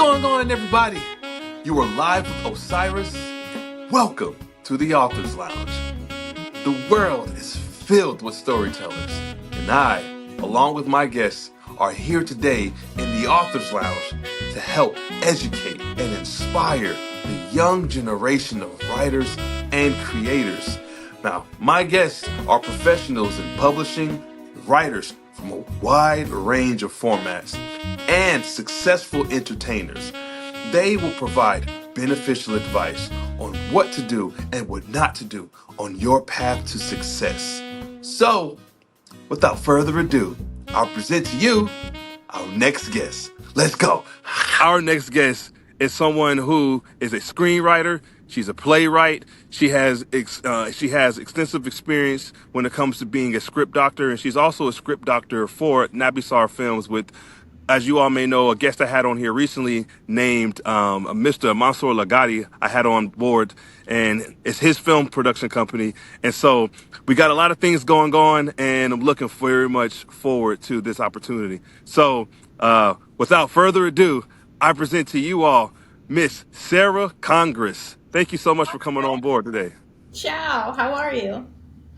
going on, everybody? You are live with Osiris. Welcome to the Author's Lounge. The world is filled with storytellers, and I, along with my guests, are here today in the Author's Lounge to help educate and inspire the young generation of writers and creators. Now, my guests are professionals in publishing, writers from a wide range of formats, and successful entertainers. They will provide beneficial advice on what to do and what not to do on your path to success. So, without further ado, I'll present to you our next guest. Let's go. Our next guest is someone who is a screenwriter. She's a playwright. She has extensive experience when it comes to being a script doctor, and she's also a script doctor for Nabisar Films with, as you all may know, a guest I had on here recently named Mr. Mansour Lagati. I had on board, and it's his film production company. And so we got a lot of things going on, and I'm looking very much forward to this opportunity. So without further ado, I present to you all Miss Sarah Congress. Thank you so much for coming on board today. Ciao, how are you?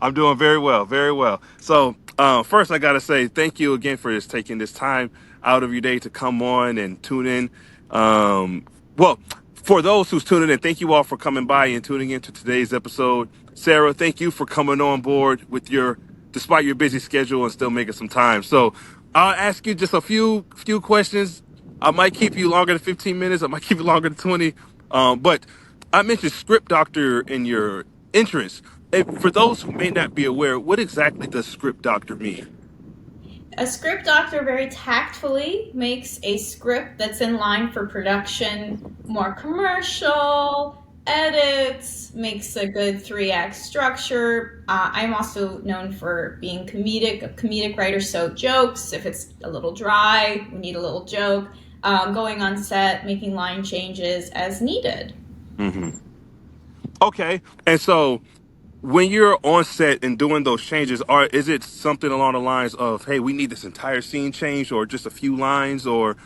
I'm doing very well, very well. So first, I gotta say thank you again for taking this time out of your day to come on and tune in. Well, for those who's tuning in, thank you all for coming by and tuning into today's episode. Sarah, thank you for coming on board with despite your busy schedule and still making some time. So I'll ask you just a few questions. I might keep you longer than 15 minutes. I might keep you longer than 20. But I mentioned script doctor in your entrance. For those who may not be aware, what exactly does script doctor mean? A script doctor very tactfully makes a script that's in line for production more commercial, edits, makes a good three-act structure. I'm also known for being a comedic writer, so jokes, if it's a little dry, we need a little joke, going on set, making line changes as needed. hmm Okay, and so when you're on set and doing those changes, is it something along the lines of, hey, we need this entire scene changed, or just a few lines, or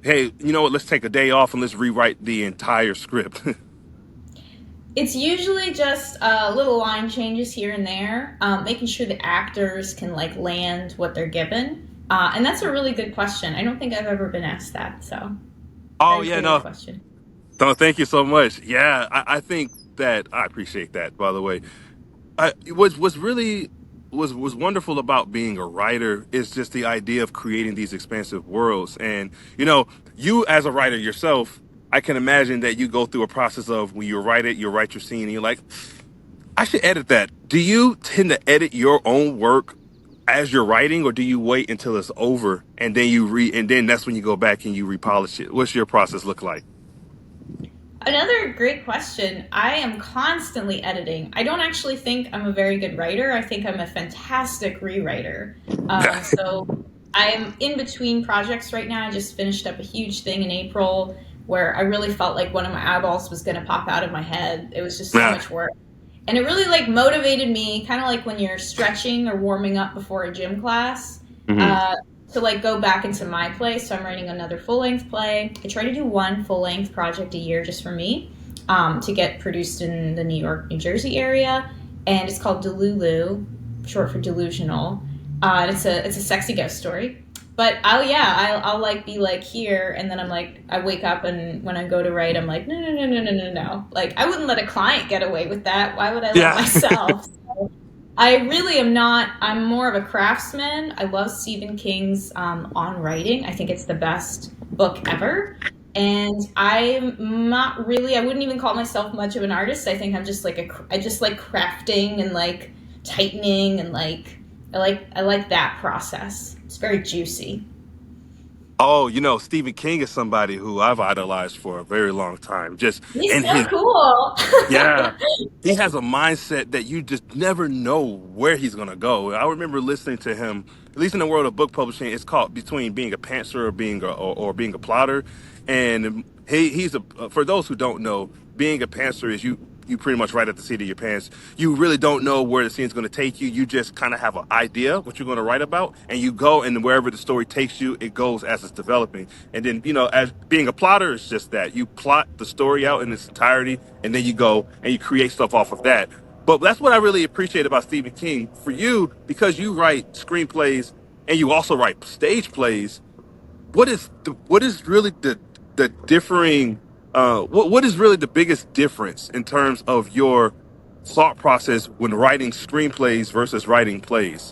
hey, you know what, let's take a day off and let's rewrite the entire script? It's usually just little line changes here and there, making sure the actors can like land what they're given. And that's a really good question. I don't think I've ever been asked that, so Oh very yeah, good no, question. no, thank you so much. Yeah, I think that I appreciate that. By the way, what's really was wonderful about being a writer is just the idea of creating these expansive worlds. And you as a writer yourself, I can imagine that you go through a process of when you write it, you write your scene, and you're like, I should edit that. Do you tend to edit your own work as you're writing, or do you wait until it's over and then and then that's when you go back and you repolish it? What's your process look like? Another great question. I am constantly editing. I don't actually think I'm a very good writer. I think I'm a fantastic rewriter. So I'm in between projects right now. I just finished up a huge thing in April where I really felt like one of my eyeballs was going to pop out of my head. It was just so Yeah. much work. And it really like motivated me, kind of like when you're stretching or warming up before a gym class, hmm uh, to like go back into my play. So I'm writing another full length play. I try to do one full length project a year just for me, to get produced in the New York, New Jersey area, and it's called Delulu, short for delusional. And it's a sexy ghost story. But I'll like be like here, and then I'm like I wake up, and when I go to write, I'm like no no no no no no no. Like I wouldn't let a client get away with that. Why would I let Yeah. myself? So I really am not. I'm more of a craftsman. I love Stephen King's On Writing. I think it's the best book ever. And I'm not really. I wouldn't even call myself much of an artist. I think I'm just like I just like crafting and like tightening and like I like that process. It's very juicy. Oh, Stephen King is somebody who I've idolized for a very long time. Just He's and so his cool. Yeah, he has a mindset that you just never know where he's gonna go. I remember listening to him, at least in the world of book publishing, it's called between being a pantser or or being a plotter. And he's a for those who don't know, being a pantser is you pretty much write at the seat of your pants. You really don't know where the scene's going to take you. You just kind of have an idea what you're going to write about, and you go, and wherever the story takes you, it goes as it's developing. And then, as being a plotter is just that you plot the story out in its entirety, and then you go and you create stuff off of that. But that's what I really appreciate about Stephen King. For you, because you write screenplays and you also write stage plays, what is really the differing what is really the biggest difference in terms of your thought process when writing screenplays versus writing plays?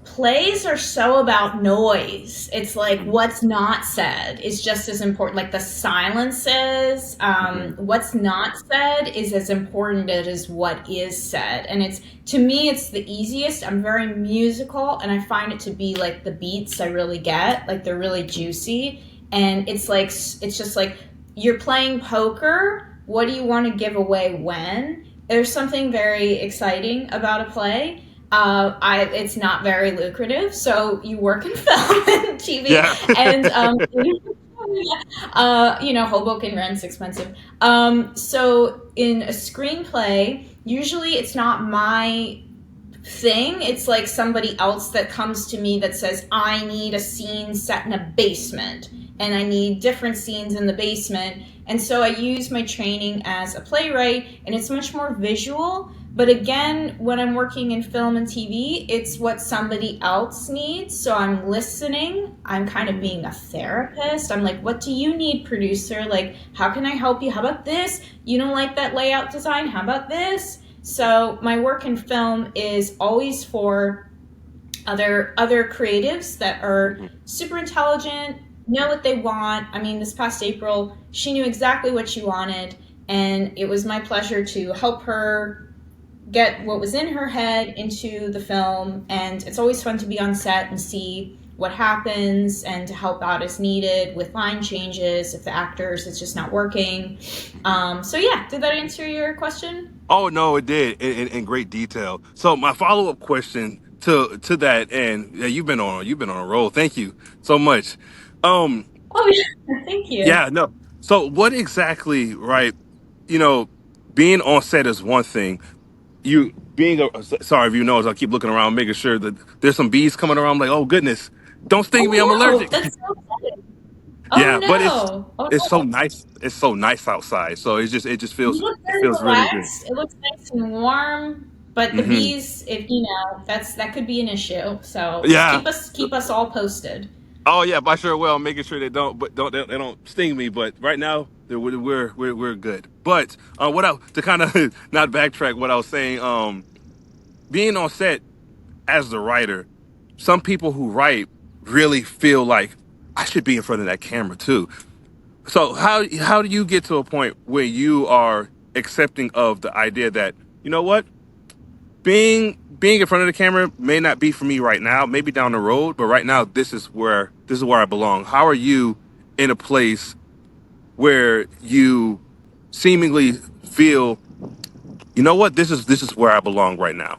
Plays are so about noise. It's like what's not said is just as important. Like the silences, Mm-hmm. what's not said is as important as what is said. And it's, to me, it's the easiest. I'm very musical, and I find it to be like the beats I really get, like they're really juicy. And it's like, it's just like you're playing poker. What do you want to give away when? There's something very exciting about a play. It's not very lucrative, so you work in film and TV, Yeah. and Hoboken rent's expensive. So in a screenplay, usually it's not my thing. It's like somebody else that comes to me that says, I need a scene set in a basement, and I need different scenes in the basement. And so I use my training as a playwright, and it's much more visual. But again, when I'm working in film and TV, it's what somebody else needs. So I'm listening. I'm kind of being a therapist. I'm like, what do you need, producer? Like, how can I help you? How about this? You don't like that layout design? How about this? So my work in film is always for other creatives that are super intelligent, know what they want. I mean, this past April, she knew exactly what she wanted, and it was my pleasure to help her get what was in her head into the film. And it's always fun to be on set and see what happens and to help out as needed with line changes if the actors, it's just not working. So yeah, did that answer your question? Oh no, it did in great detail. So my follow up question to that, and yeah, you've been on a roll. Thank you so much. Um, Oh yeah, thank you. yeah, no. So what exactly, right? You know, being on set is one thing. You being a sorry if you know, as I keep looking around, making sure that there's some bees coming around. I'm like, oh goodness, don't sting me. I'm Oh no, allergic. that's so exciting. Oh Yeah, but no, oh it's so no. nice. It's so nice outside. So it just You feels look it very feels really good. relaxed. It looks nice and warm. But the Hmm. bees, if that could be an issue. So just Yeah. keep us all posted. Oh yeah, I sure will. I'm making sure they don't sting me. But right now, we're good. But what I to kind of not backtrack what I was saying. Being on set as the writer, some people who write really feel like I should be in front of that camera too. So how do you get to a point where you are accepting of the idea that, you know what, being in front of the camera may not be for me right now, maybe down the road, but right now this is where I belong. How are you in a place where you seemingly feel, you know what, this is where I belong right now?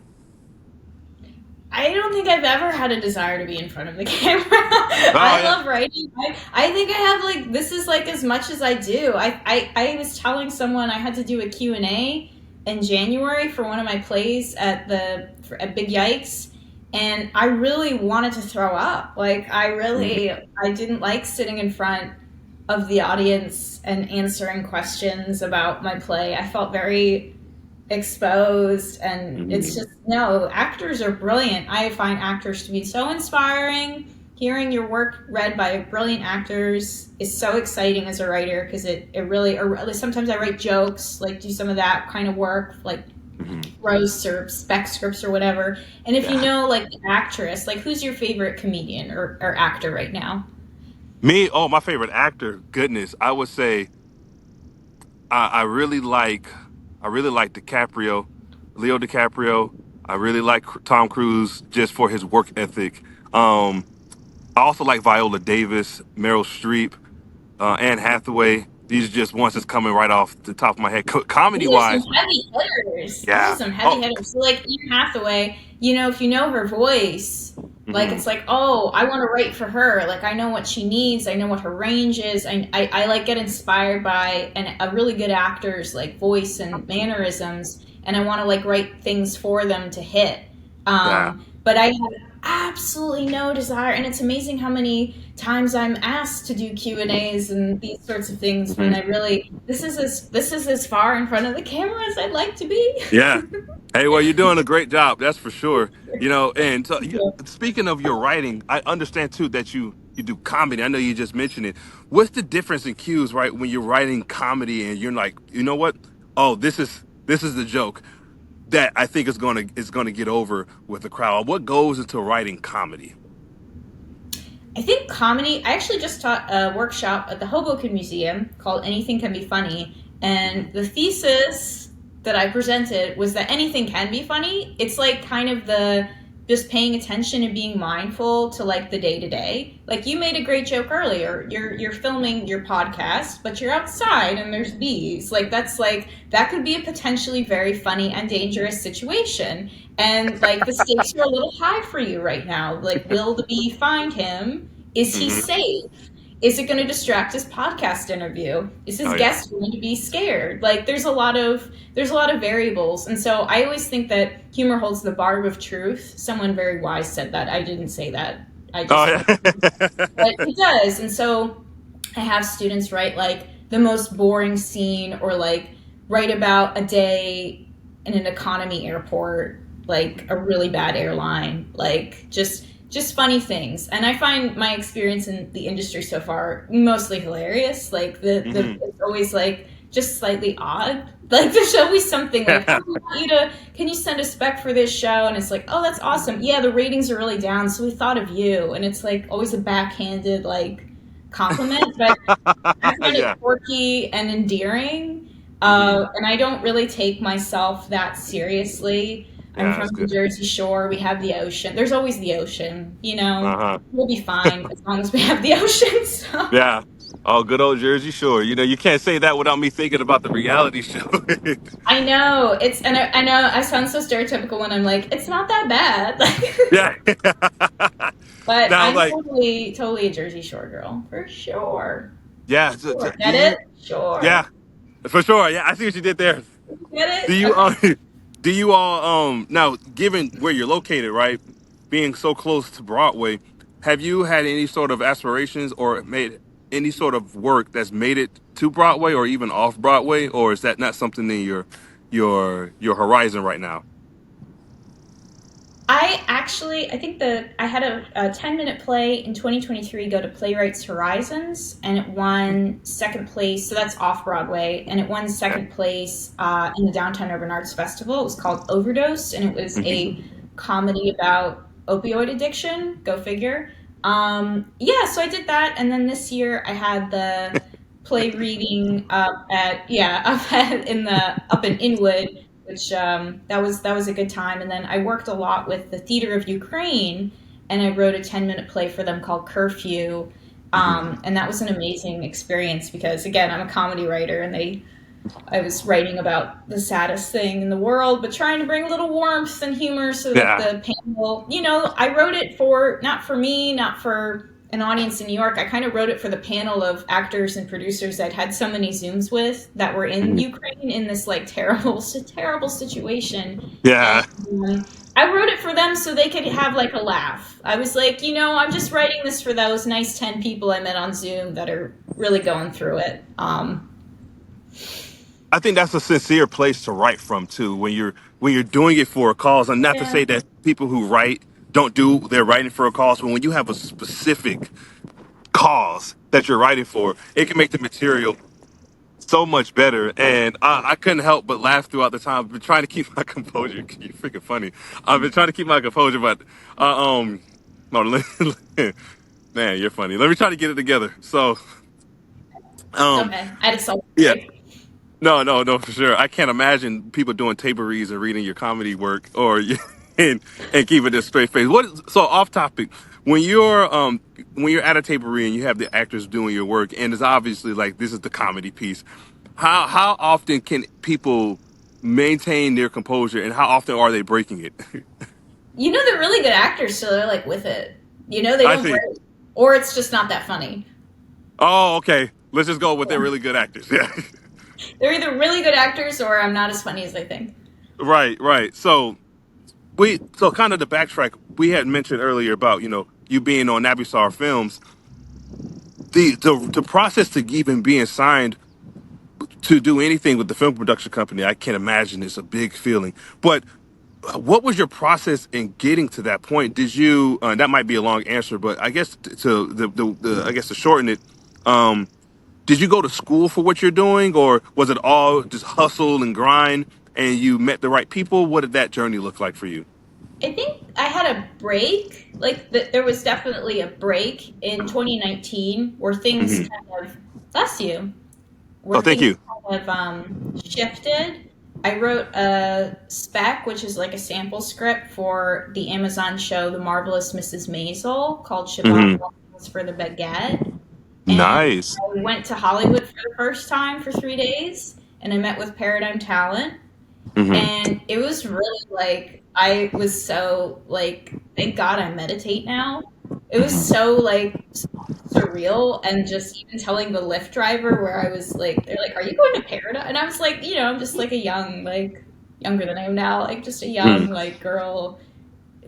I don't think I've ever had a desire to be in front of the camera. Oh I yeah. love writing. I think I have like, this is like as much as I do. I was telling someone I had to do a Q&A in January for one of my plays at Big Yikes, and I really wanted to throw up. Like I didn't like sitting in front of the audience and answering questions about my play. I felt very exposed, and it's Mhm. just, no, actors are brilliant. I find actors to be so inspiring. Hearing your work read by brilliant actors is so exciting as a writer, because it really, or sometimes I write jokes, like do some of that kind of work, like Mhm. roast or spec scripts or whatever. And if you Yeah. know, like the actress, like who's your favorite comedian or actor right now? Me, oh, my favorite actor, goodness, I would say I really like DiCaprio, Leo DiCaprio. I really like Tom Cruise just for his work ethic. I also like Viola Davis, Meryl Streep, Anne Hathaway. These are just ones that's coming right off the top of my head. Comedy These are some wise, heavy hitters. These are yeah. some heavy Oh, hitters. So, like Anne Hathaway, if you know her voice, like hmm, it's like, oh, I want to write for her. Like I know what she needs. I know what her range is. I like get inspired by a really good actor's like voice and mannerisms, and I want to like write things for them to hit. yeah. But I have absolutely no desire, and it's amazing how many times I'm asked to do Q&As and these sorts of things when Hmm. I really this is as far in front of the camera as I'd like to be. Yeah. Hey, well, you're doing a great job. That's for sure. And so speaking of your writing, I understand too that you do comedy. I know you just mentioned it. What's the difference in cues, right? When you're writing comedy and you're like, you know what? Oh, this is the joke that I think is gonna get over with the crowd. What goes into writing comedy? I think comedy. I actually just taught a workshop at the Hoboken Museum called "Anything Can Be Funny," and the thesis that I presented was that anything can be funny. It's like kind of the just paying attention and being mindful to like the day to day. Like you made a great joke earlier. You're filming your podcast, but you're outside and there's bees. Like that's like that could be a potentially very funny and dangerous situation. And like the stakes are a little high for you right now. Like, will the bee find him? Is he Hmm. safe? Is it going to distract his podcast interview? Is his Oh yeah. guest going to be scared? Like, there's a lot of variables, and so I always think that humor holds the bar of truth. Someone very wise said that. I didn't say that. I Oh just, yeah. but it does, and so I have students write like the most boring scene or like write about a day in an economy airport, like a really bad airline, like just funny things. And I find my experience in the industry so far mostly hilarious. Like the Hmm. it's always like just slightly odd. Like there's always something like, oh, we want you to, can you send a spec for this show? And it's like, oh, that's awesome. Yeah, the ratings are really down, so we thought of you. And it's like always a backhanded like compliment, but I find it Yeah. quirky and endearing. Hmm. And I don't really take myself that seriously. I'm Yeah, from that's the good. Jersey Shore. We have the ocean. There's always the ocean, you know. Uh-huh. We'll be fine as long as we have the ocean. So Yeah. Oh, good old Jersey Shore. You can't say that without me thinking about the reality show. I know I know I sound so stereotypical when I'm like, it's not that bad. Yeah. But Now, I'm like, totally, totally a Jersey Shore girl for sure. yeah. Sure. Do Get you? it? Sure. Yeah, for sure. Yeah, I see what you did there. Get Do it? you? Okay. Do you all? Now, given where you're located, right, being so close to Broadway, have you had any sort of aspirations or made any sort of work that's made it to Broadway or even off Broadway, or is that not something in your horizon right now? I think I had a 10-minute play in 2023 go to Playwright's Horizons, and it won second place. So that's off Broadway, and it won Okay. second place in the Downtown Urban Arts Festival. It was called Overdose, and it was Hmm. a comedy about opioid addiction. Go figure. Yeah, so I did that, and then this year I had the play reading up in Inwood, which that was a good time. And then I worked a lot with the Theater of Ukraine, and I wrote a 10-minute play for them called Curfew, Hmm. and that was an amazing experience because again I'm a comedy writer, and I was writing about the saddest thing in the world, but trying to bring a little warmth and humor so that Yeah. the panel, I wrote it for, not for me, not for an audience in New York. I kind of wrote it for the panel of actors and producers I'd had so many Zooms with that were in Mhm. Ukraine in this like terrible, terrible situation. And Yeah. I wrote it for them so they could have like a laugh. I was like, I'm just writing this for those nice 10 people I met on Zoom that are really going through it. I think that's a sincere place to write from too. When you're doing it for a cause, and not to Yeah. say that people who write don't do their writing for a cause, but when you have a specific cause that you're writing for, it can make the material so much better. And I couldn't help but laugh throughout the time. I've been trying to keep my composure. You're freaking funny. I've been trying to keep my composure, but no, man, you're funny. Let me try to get it together. So, It's um, okay. I had a salt yeah. break. No, no, no, for sure. I can't imagine people doing tape reads and reading your comedy work or and keeping this straight face. So off topic. when you're at a tapery and you have the actors doing your work, and it's obviously like this is the comedy piece. How often can people maintain their composure, and how often are they breaking it? You know, they're really good actors, so they're like with it. You know, they I don't see. break, or it's just not that funny. Oh, okay. Let's just go with they're really good actors. Yeah. They're either really good actors or I'm not as funny as they think. Right, right. So kind of the backtrack we had mentioned earlier about you being on Nabisar Films. The process to even being signed to do anything with the film production company, I can imagine it's a big feeling. But what was your process in getting to that point? Did you? That might be a long answer, but I guess to the I guess to shorten it, um, did you go to school for what you're doing, or was it all just hustle and grind, and you met the right people? What did that journey look like for you? I think I had a break. There was definitely a break in 2019 where things Hmm. kind of, bless you, Oh, where thank things you. kind of shifted. I wrote a spec, which is like a sample script for the Amazon show The Marvelous Mrs. Maisel called Shabbat Hmm. Blessings for the Baguette. And Nice. I went to Hollywood for the first time for 3 days and I met with Paradigm Talent. Hmm. And it was really like, I was so like, thank God I meditate now. It was so like surreal, and just even telling the Lyft driver where I was like, they're like, "Are you going to Paradise?" And I was like, I'm just like a young, like younger than I am now, like just a young Hmm. like girl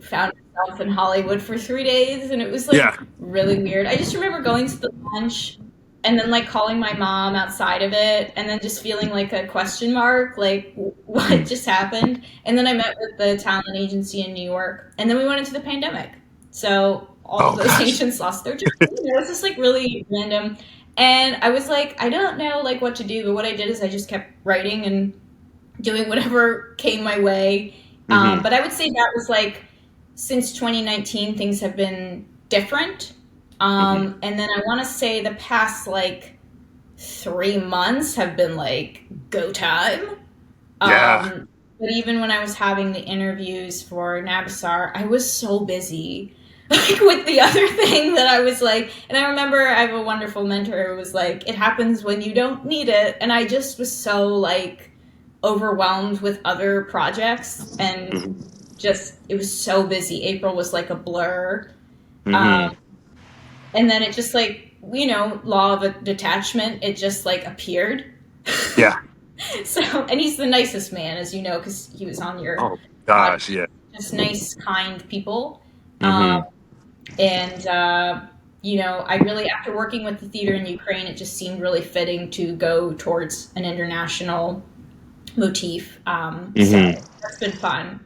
found herself in Hollywood for 3 days, and it was Yeah. like really weird. I just remember going to the lunch and then like calling my mom outside of it, and then just feeling like a question mark, like what just happened. And then I met with the talent agency in New York, and then we went into the pandemic. So all of Oh those gosh. agents lost their jobs. It was just like really random. And I was like, I don't know like what to do, but what I did is I just kept writing and doing whatever came my way. Hmm. But I would say that was like since 2019, things have been different. Hmm. And then I want to say the past like 3 months have been like go time. Yeah. But even when I was having the interviews for Nabisar, I was so busy. Like with the other thing that I was like, and I remember I have a wonderful mentor who was like, it happens when you don't need it. And I just was so like overwhelmed with other projects and Hmm. just, it was so busy. April was like a blur. Hmm. Um, and then it just like, law of a detachment, it just like appeared. Yeah. So, and he's the nicest man, as you know, because he was on your Oh podcast. gosh. Yeah. Just nice, kind people. Um, Hmm. and, I really, after working with the theater in Ukraine, it just seemed really fitting to go towards an international motif. So Hmm. that's been fun.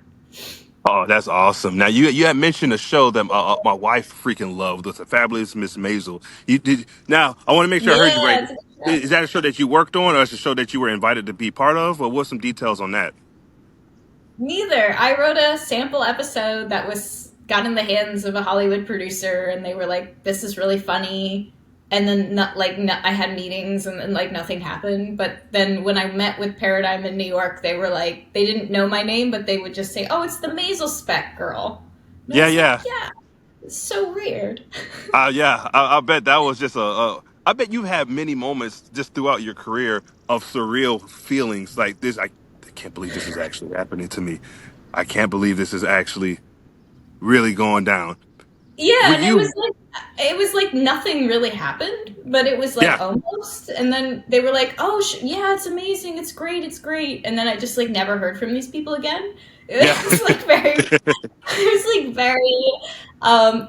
Oh, that's awesome. Now you had mentioned a show that my wife freaking loved. It's a Fabulous Miss Maisel. You did. Now I want to make sure I heard you right. Yeah, it's a good show. Is that a show that you worked on, or is it a show that you were invited to be part of, or what's some details on that? Neither. I wrote a sample episode that was got in the hands of a Hollywood producer, and they were like, "This is really funny." And then, I had meetings, and then like nothing happened. But then, when I met with Paradigm in New York, they were like, they didn't know my name, but they would just say, "Oh, it's the Maisel Spec girl." And I Yeah, was like, yeah, "Yeah, it's so weird." yeah. I bet that was just I bet you have many moments just throughout your career of surreal feelings like this. I can't believe this is actually happening to me. I can't believe this is actually really going down. Yeah, Were and you? it was like nothing really happened, but it was like Yeah, almost. And then they were like, "Oh, yeah, it's amazing, it's great, it's great." And then I just like never heard from these people again. yeah, It was like very, it was like very,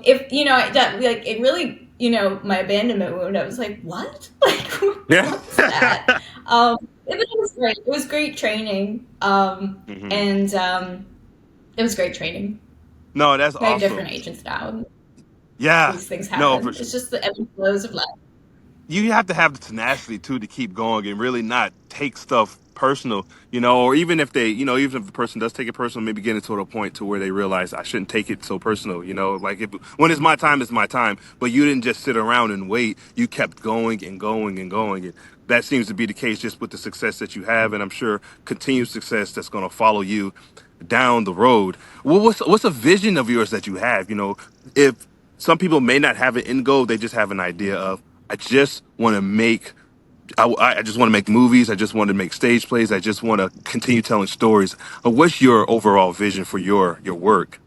if that like it really, my abandonment wound. I was like, what? Like, yeah. what was that? But it was great. It was great training, Hmm. and it was great training. No, that's I have awesome. different agents now. Yeah. These things No, for happen. sure. It's just the ebbs and flows of life. You have to have the tenacity too to keep going and really not take stuff personal, or even if even if the person does take it personal, maybe get into a point to where they realize I shouldn't take it so personal, like if when it's my time, but you didn't just sit around and wait, you kept going and going and going. And that seems to be the case just with the success that you have, and I'm sure continued success that's going to follow you down the road. What's a vision of yours that you have, if some people may not have an end goal; they just have an idea of, I just want to make. I just want to make movies. I just want to make stage plays. I just want to continue telling stories. What's your overall vision for your work?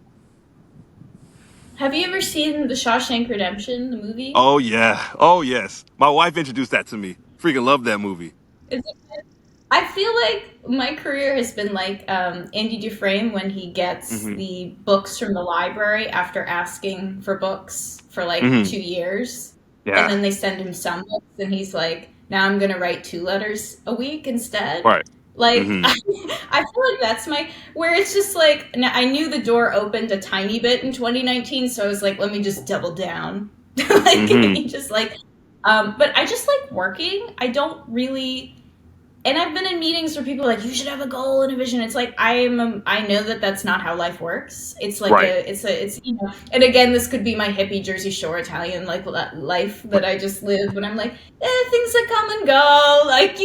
Have you ever seen The Shawshank Redemption, the movie? Oh yeah. Oh yes. My wife introduced that to me. Freaking love that movie. It's I feel like my career has been like Andy Dufresne when he gets Hmm. the books from the library after asking for books for like Hmm. 2 years. And Yeah. then they send him some books, and he's like, now I'm going to write 2 letters a week instead. Right. Like, Hmm. I feel like that's where it's just like, I knew the door opened a tiny bit in 2019, so I was like, let me just double down. Like, Hmm. just like, but I just like working. I don't really, and I've been in meetings where people are like, you should have a goal and a vision. It's like I know that that's not how life works. It's like Right. it's and again, this could be my hippie Jersey Shore Italian like life that I just live. But I'm like, things that come and go. Like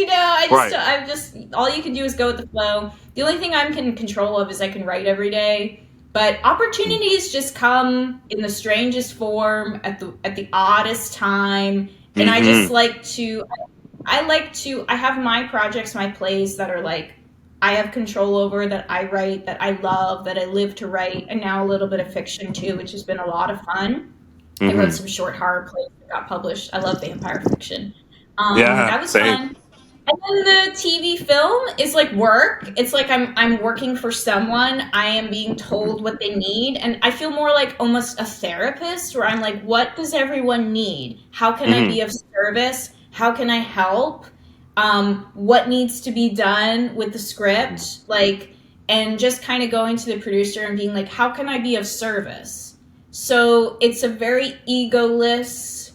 Right. I'm just all you can do is go with the flow. The only thing I'm in control of is I can write every day. But opportunities just come in the strangest form at the oddest time, and I just Hmm. like to I have my projects, my plays that are like I have control over, that I write, that I love, that I live to write, and now a little bit of fiction too, which has been a lot of fun. I wrote Hmm. some short horror plays that got published. I love vampire fiction. Yeah. That was Same. fun. And then the TV film is like work. It's like I'm working for someone. I am being told what they need, and I feel more like almost a therapist where I'm like, what does everyone need? How can I Hmm. be of service? How can I help? What needs to be done with the script? Like, and just kind of going to the producer and being like, how can I be of service? So it's a very egoless,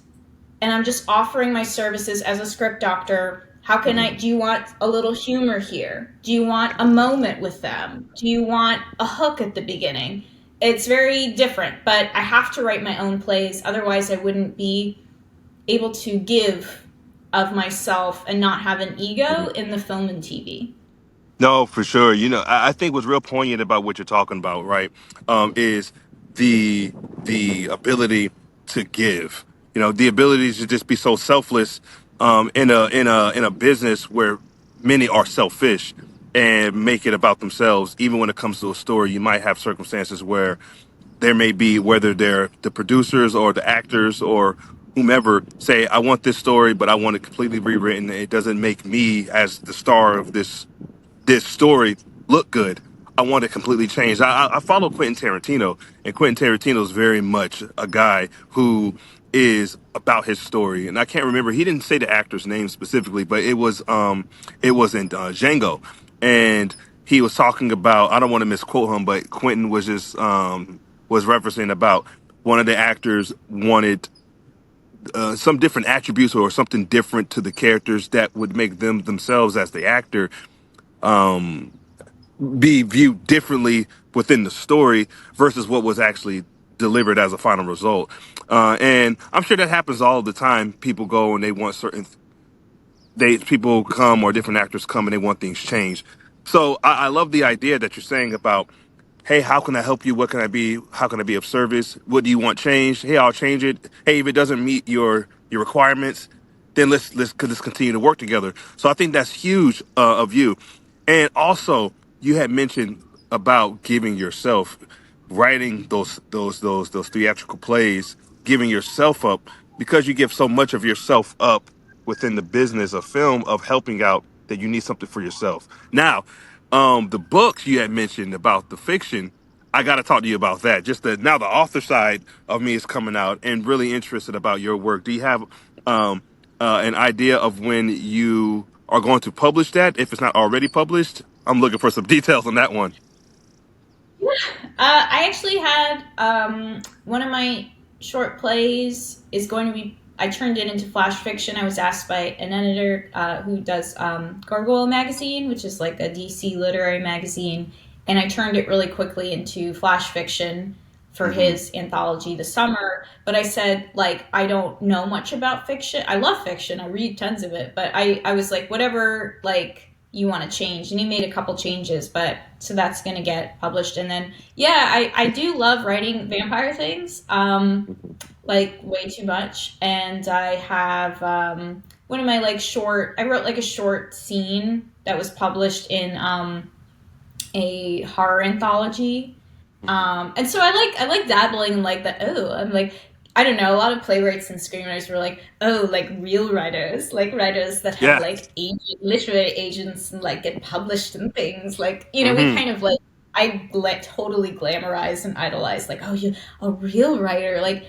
and I'm just offering my services as a script doctor. How can Hmm. do you want a little humor here? Do you want a moment with them? Do you want a hook at the beginning? It's very different, but I have to write my own plays. Otherwise, I wouldn't be able to give of myself and not have an ego in the film and TV. No, for sure. I think what's real poignant about what you're talking about, right, is the the ability to give. The ability to just be so selfless, in a business where many are selfish and make it about themselves. Even when it comes to a story, you might have circumstances where there may be, whether they're the producers or the actors or whomever, say, I want this story, but I want it completely rewritten. It doesn't make me as the star of this story look good. I want it completely changed. I follow Quentin Tarantino, and Quentin Tarantino is very much a guy who is about his story. And I can't remember. He didn't say the actor's name specifically, but it was in Django, and he was talking about. I don't want to misquote him, but Quentin was just was referencing about one of the actors wanted some different attributes or something different to the characters that would make them themselves as the actor be viewed differently within the story versus what was actually delivered as a final result. And I'm sure that happens all the time. People go and they want certain people come, or different actors come and they want things changed. So I love the idea that you're saying about, hey, how can I help you? What can I be? How can I be of service? What do you want changed? Hey, I'll change it. Hey, if it doesn't meet your requirements, then let's continue to work together. So I think that's huge of you. And also, you had mentioned about giving yourself, writing those theatrical plays, giving yourself up, because you give so much of yourself up within the business of film, of helping out, that you need something for yourself. Now, the books you had mentioned about the fiction, I got to talk to you about that. Just now the author side of me is coming out, and really interested about your work. Do you have um, an idea of when you are going to publish that? If it's not already published, I'm looking for some details on that one. I actually had one of my short plays is going to be. I turned it into flash fiction. I was asked by an editor who does Gargoyle magazine, which is like a DC literary magazine, and I turned it really quickly into flash fiction for Hmm. his anthology this summer. But I said, like, I don't know much about fiction. I love fiction. I read tons of it, but I was like, whatever, like you want to change, and he made a couple changes, but so that's going to get published. And then yeah, I do love writing vampire things. like way too much. And I have one of my like short. I wrote like a short scene that was published in a horror anthology. Mhm. And so I like dabbling in like the I'm like I don't know, a lot of playwrights and screenwriters were like, oh, like real writers, like writers that have Yeah. like literary agents and like get published and things. Like, you know, we Hmm. kind of like totally glamorize and idolize like, oh, you a real writer, like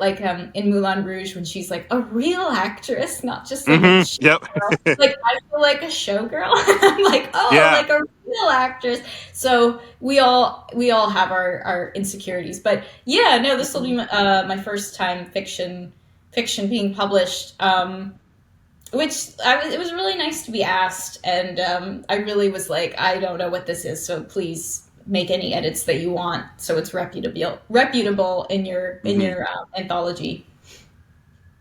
like in Moulin Rouge when she's like a real actress, not just like a Hmm. Yep. like I feel like a showgirl. I'm like, oh, Yeah. like a real actress. So we all have our insecurities, but yeah, no, this will be Mhm. my first time fiction being published. Which it was really nice to be asked, and I really was like, I don't know what this is, so please make any edits that you want, so it's reputable in Hmm. your anthology.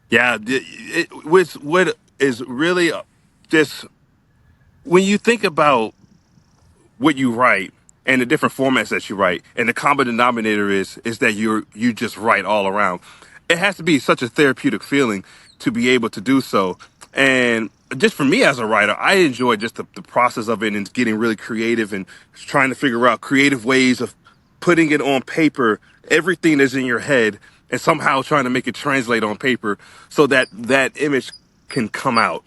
Yeah. Which what is really just when you think about what you write and the different formats that you write, and the common denominator is that you just write all around. It has to be such a therapeutic feeling to be able to do so. And just for me as a writer, I enjoy just the process of it and getting really creative and trying to figure out creative ways of putting it on paper, everything that's in your head, and somehow trying to make it translate on paper so that that image can come out.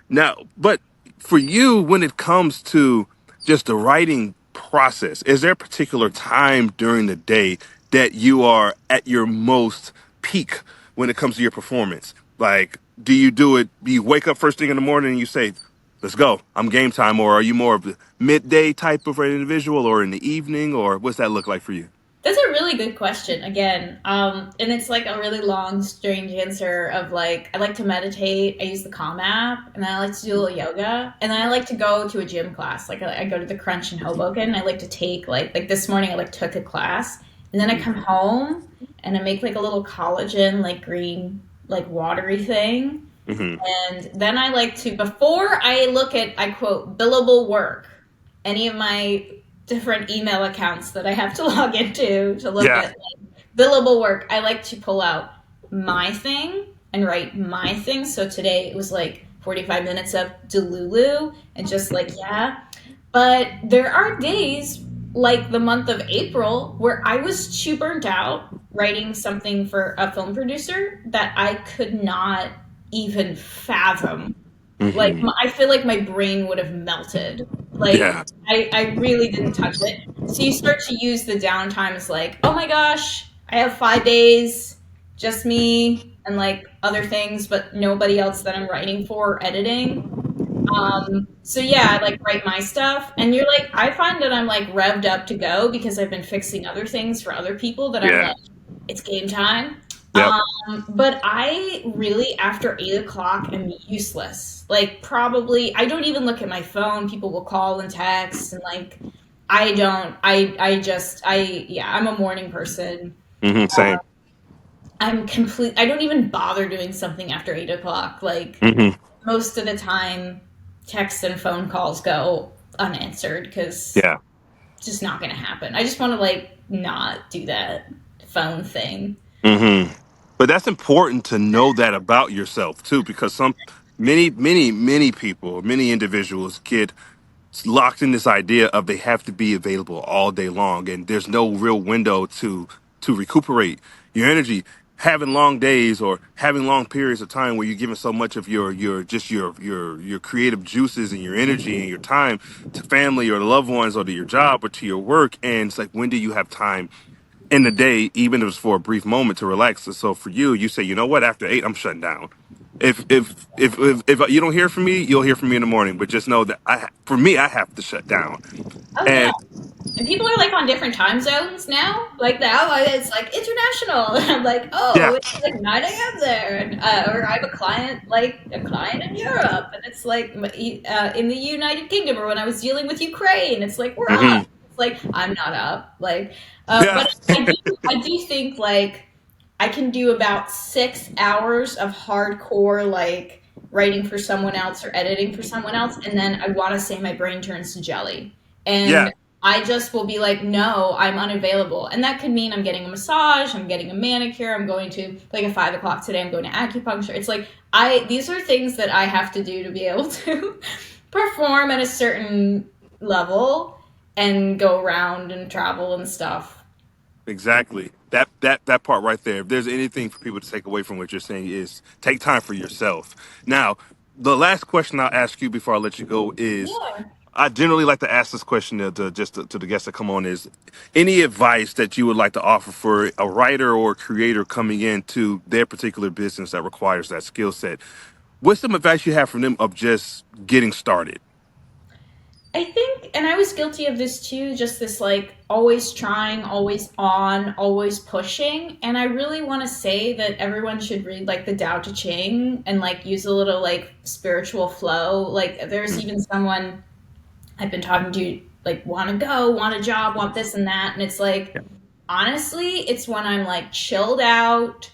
Now, but for you, when it comes to just the writing process, is there a particular time during the day that you are at your most peak when it comes to your performance? Like, do you do it? Do you wake up first thing in the morning and you say, "Let's go, I'm game time," or are you more of the midday type of an individual, or in the evening, or what's that look like for you? That's a really good question again. And it's like a really long, strange answer of like, I like to meditate. I use the Calm app, and then I like to do a little yoga, and then I like to go to a gym class. Like I go to the Crunch in Hoboken. I like to take like this morning I like took a class, and then I come home and I make like a little collagen like green like watery thing, Hmm. and then I like to, before I look at, I quote, billable work, any of my different email accounts that I have to log into to look Yeah. at like, billable work, I like to pull out my thing and write my thing. So today it was like 45 minutes of Delulu and just like, yeah. But there are days like the month of April where I was too burnt out writing something for a film producer that I could not even fathom. Like Hmm. I feel like my brain would have melted. Like Yeah. I really didn't touch it. So you start to use the downtime as like, oh my gosh, I have 5 days, just me and like other things, but nobody else that I'm writing for or editing. So yeah, I like write my stuff, and you're like, I find that I'm like revved up to go because I've been fixing other things for other people that I'm Yeah. like, it's game time. Yep. But I really, after 8 o'clock, am useless. Like, probably, I don't even look at my phone. People will call and text, and like, I don't, yeah, I'm a morning person. Hmm. Same. I don't even bother doing something after 8 o'clock. Like, Hmm. most of the time, texts and phone calls go unanswered because Yeah. it's just not going to happen. I just want to, like, not do that phone thing. Hmm. But that's important to know that about yourself too, because many people, many individuals get locked in this idea of they have to be available all day long, and there's no real window to recuperate your energy. Having long days or having long periods of time where you're giving so much of your just your creative juices and your energy and your time to family or loved ones or to your job or to your work, and it's like, when do you have time in the day, even if it's for a brief moment, to relax? So for you, you say, you know what, after 8, I'm shutting down. If you don't hear from me, you'll hear from me in the morning. But just know that for me, I have to shut down. Oh, yeah. And And people are like on different time zones now. Like now, it's like international. And I'm like, yeah. oh, it's like 9 a.m. there, and or I have a client in Europe, and it's like in the United Kingdom, or when I was dealing with Ukraine, it's like we're up. Hmm. It's like I'm not up. Like, Yeah. but I do think like I can do about 6 hours of hardcore like writing for someone else or editing for someone else, and then I want to say my brain turns to jelly. Yeah. And I just will be like, no, I'm unavailable. And that could mean I'm getting a massage, I'm getting a manicure, I'm going to like at 5 o'clock today, I'm going to acupuncture. It's like these are things that I have to do to be able to perform at a certain level and go around and travel and stuff. Exactly. That part right there. If there's anything for people to take away from what you're saying is take time for yourself. Now, the last question I'll ask you before I let you go is Yeah. I generally like to ask this question to the guests that come on is any advice that you would like to offer for a writer or creator coming into their particular business that requires that skill set? What's some advice you have for them of just getting started? I think, and I was guilty of this too, just this like always trying, always on, always pushing. And I really want to say that everyone should read like the Tao Te Ching and like use a little like spiritual flow. Like there's Mm, even someone I've been talking to, like, want to go, want a job, want this and that. And it's like, yeah. honestly, it's when I'm like chilled out,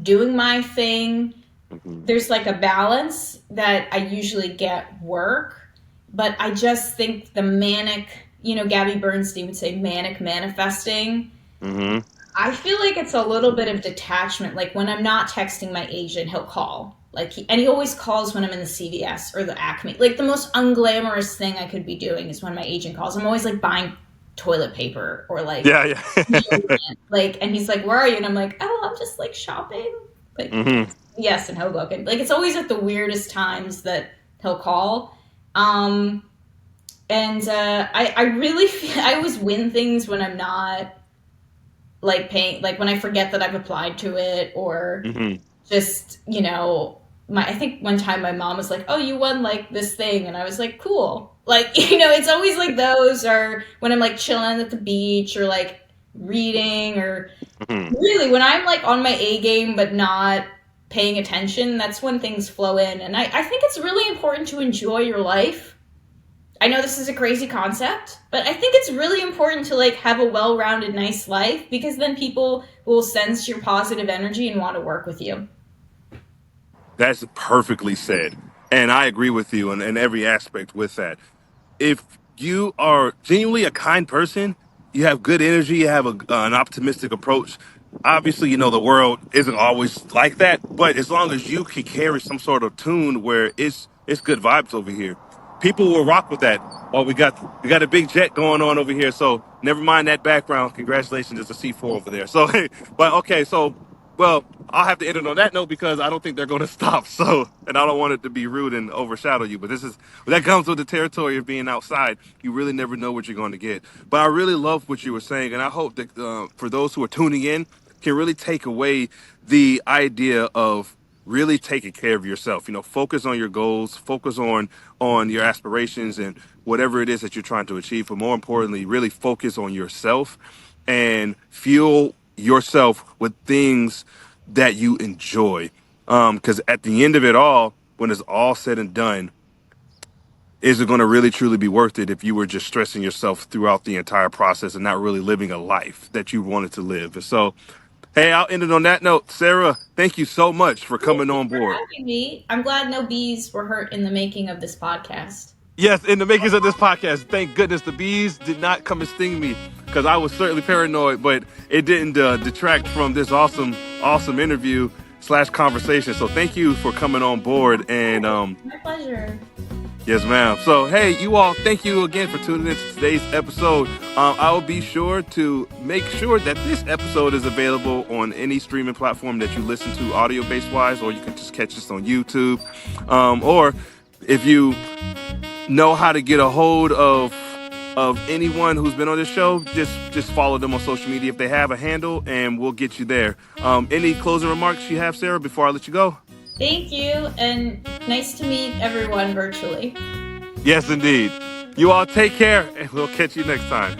doing my thing. Mhm. There's like a balance that I usually get work, but I just think the manic, Gabby Bernstein would say manic manifesting. Mhm. I feel like it's a little bit of detachment. Like when I'm not texting my agent, he'll call. And he always calls when I'm in the CVS or the Acme. Like the most unglamorous thing I could be doing is when my agent calls. I'm always like buying toilet paper or like Yeah, yeah. deodorant. And he's like, "Where are you?" And I'm like, "Oh, I'm just like shopping." Like, Mhm. yes, in Hoboken. Like it's always at the weirdest times that he'll call. Um, and I really feel I always win things when I'm not like paying, like when I forget that I've applied to it, or Mhm. just, my I think one time my mom was like, "Oh, you won like this thing." And I was like, "Cool." Like, it's always like those, or when I'm like chilling at the beach or like reading, or Mhm. really when I'm like on my A game but not paying attention, that's when things flow in. And I think it's really important to enjoy your life. I know this is a crazy concept, but I think it's really important to like have a well-rounded, nice life, because then people will sense your positive energy and want to work with you. That's perfectly said. And I agree with you in every aspect with that. If you are genuinely a kind person, you have good energy, you have an optimistic approach. Obviously, the world isn't always like that, but as long as you can carry some sort of tune where it's good vibes over here, people will rock with that. Oh, we got a big jet going on over here, so never mind that background. Congratulations, it's a C4 over there. So, but okay, so well, I'll have to end it on that note because I don't think they're going to stop. So, and I don't want it to be rude and overshadow you. But that comes with the territory of being outside. You really never know what you're going to get. But I really love what you were saying, and I hope that for those who are tuning in, can really take away the idea of really taking care of yourself. Focus on your goals, focus on your aspirations and whatever it is that you're trying to achieve. But more importantly, really focus on yourself and fuel yourself with things that you enjoy. Because at the end of it all, when it's all said and done, is it going to really truly be worth it if you were just stressing yourself throughout the entire process and not really living a life that you wanted to live? And so, hey, I'll end it on that note. Sarah, thank you so much for Thank coming you on for board. having me. I'm glad no bees were hurt in the making of this podcast. Yes, in the makings of this podcast, thank goodness the bees did not come and sting me because I was certainly paranoid, but it didn't detract from this awesome interview slash conversation. So thank you for coming on board. And My pleasure. yes, ma'am. So, hey, you all, thank you again for tuning in to today's episode. I will be sure to make sure that this episode is available on any streaming platform that you listen to audio based wise, or you can just catch us on YouTube. Or if you know how to get a hold of anyone who's been on this show, just follow them on social media if they have a handle, and we'll get you there. Any closing remarks you have, Sarah, before I let you go? Thank you, and nice to meet everyone virtually. Yes, indeed. You all take care, and we'll catch you next time.